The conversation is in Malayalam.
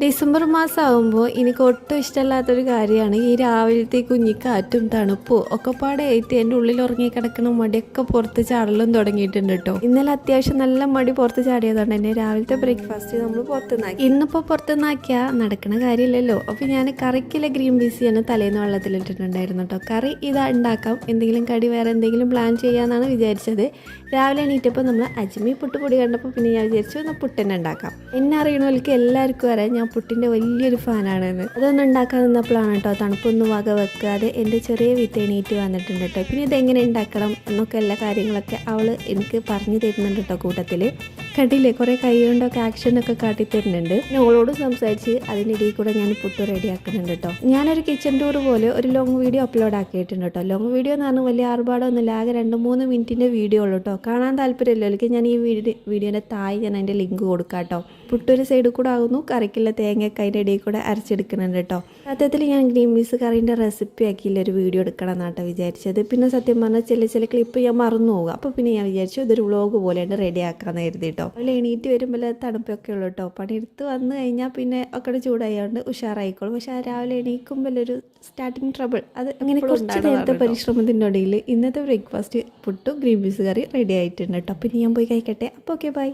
ഡിസംബർ മാസമാകുമ്പോൾ എനിക്ക് ഒട്ടും ഇഷ്ടമല്ലാത്തൊരു കാര്യമാണ് ഈ രാവിലത്തെ കുഞ്ഞിക്കാറ്റും തണുപ്പും ഒക്കെ പാടെ ഏറ്റ് എൻ്റെ ഉള്ളിൽ ഉറങ്ങി കിടക്കുന്ന മടിയൊക്കെ പുറത്ത് ചാടലും തുടങ്ങിയിട്ടുണ്ട് കേട്ടോ. ഇന്നലെ അത്യാവശ്യം നല്ല മടി പുറത്ത് ചാടിയതുകൊണ്ട് തന്നെ രാവിലത്തെ ബ്രേക്ക്ഫാസ്റ്റ് നമ്മൾ പുറത്തുനിന്നാക്കി. ഇന്നിപ്പോൾ പുറത്തുനിന്നാക്കിയാൽ നടക്കുന്ന കാര്യമില്ലല്ലോ. അപ്പോൾ ഞാൻ കറിക്കുള്ള ഗ്രീൻ പീസിയാണ് തലേന്ന് വെള്ളത്തിലിട്ടിട്ടുണ്ടായിരുന്നു കേട്ടോ. കറി ഇതാ ഉണ്ടാക്കാം, എന്തെങ്കിലും കടി വേറെ എന്തെങ്കിലും പ്ലാൻ ചെയ്യാമെന്നാണ് വിചാരിച്ചത്. രാവിലെ എണീറ്റപ്പോൾ നമ്മൾ അജ്മി പുട്ടുപൊടി കണ്ടപ്പോൾ പിന്നെ ഞാൻ വിചാരിച്ചു എന്നാൽ പുട്ടന്നെ ഉണ്ടാക്കാം. എന്നെ അറിയണവർക്ക് എല്ലാവർക്കും അറിയാം ഞാൻ പുട്ടിൻ്റെ വലിയൊരു ഫാനാണെന്ന്. അതൊന്നും ഉണ്ടാക്കാൻ നിന്നപ്പോഴാണ് കേട്ടോ തണുപ്പൊന്നും വക വെക്കാതെ എൻ്റെ ചെറിയ വിത്ത് എണീറ്റ് വന്നിട്ടുണ്ട് കേട്ടോ. പിന്നെ ഇതെങ്ങനെ ഉണ്ടാക്കണം എന്നൊക്കെ എല്ലാ കാര്യങ്ങളൊക്കെ അവൾ എനിക്ക് പറഞ്ഞു തരുന്നുണ്ട് കേട്ടോ. കൂട്ടത്തിൽ കണ്ടില്ലേ കുറേ കൈ കൊണ്ടൊക്കെ ആക്ഷനൊക്കെ കാട്ടിത്തരുന്നുണ്ട്. പിന്നെ അവളോട് സംസാരിച്ച് അതിനിടയിൽ കൂടെ ഞാൻ പുട്ട് റെഡിയാക്കുന്നുണ്ട് കേട്ടോ. ഞാനൊരു കിച്ചൺ ടൂർ പോലെ ഒരു ലോങ് വീഡിയോ അപ്ലോഡ് ആക്കിയിട്ടുണ്ട് കേട്ടോ. ലോങ് വീഡിയോ എന്ന് പറഞ്ഞാൽ വലിയ ആർഭാടമൊന്നുമില്ല, ആകെ 2-3 മിനിറ്റിൻ്റെ വീഡിയോ ഉള്ളൂ കേട്ടോ. കാണാൻ താല്പര്യമില്ല എനിക്ക് ഞാൻ ഈ വീഡിയോൻ്റെ താഴെ ഞാൻ അതിൻ്റെ ലിങ്ക് കൊടുക്കാം കേട്ടോ. പുട്ടൊരു സൈഡിൽ കൂടെ ആകുന്നു, കറിക്കുള്ള തേങ്ങയൊക്കെ അതിൻ്റെ ഇടയിൽ കൂടെ അരച്ചെടുക്കുന്നുണ്ട് കേട്ടോ. സത്യത്തിൽ ഞാൻ ഗ്രീൻ പീസ് കറീൻ്റെ റെസിപ്പി ആക്കിയില്ല ഒരു വീഡിയോ എടുക്കണം എന്നാട്ടോ വിചാരിച്ചത്. പിന്നെ സത്യം പറഞ്ഞാൽ ചില ക്ലിപ്പ് ഞാൻ മറന്നു പോകുക. അപ്പോൾ പിന്നെ ഞാൻ വിചാരിച്ചു ഇതൊരു വ്ളോഗ് പോലെയാണ് റെഡി ആക്കാമെന്ന് കരുതി കേട്ടോ. അതിൽ എണീറ്റ് വരുമ്പോൾ തണുപ്പൊക്കെ ഉള്ളൂ കേട്ടോ. പണിയെടുത്ത് വന്നു കഴിഞ്ഞാൽ പിന്നെ ഒക്കെ ചൂടായതുകൊണ്ട് ഉഷാറായിക്കോളും. പക്ഷേ രാവിലെ എണീക്കുമ്പോൾ ഒരു സ്റ്റാർട്ടിങ് ട്രബിൾ അത് അങ്ങനെ കുറച്ച് നേരത്തെ പരിശ്രമത്തിൻ്റെ ഇടയിൽ ഇന്നത്തെ ബ്രേക്ക്ഫാസ്റ്റ് പുട്ടും ഗ്രീൻ പീസ് കറി റെഡി ആയിട്ടുണ്ട് കേട്ടോ. പിന്നെ ഞാൻ പോയി കഴിക്കട്ടെ. അപ്പോൾ ഓക്കെ, ബൈ.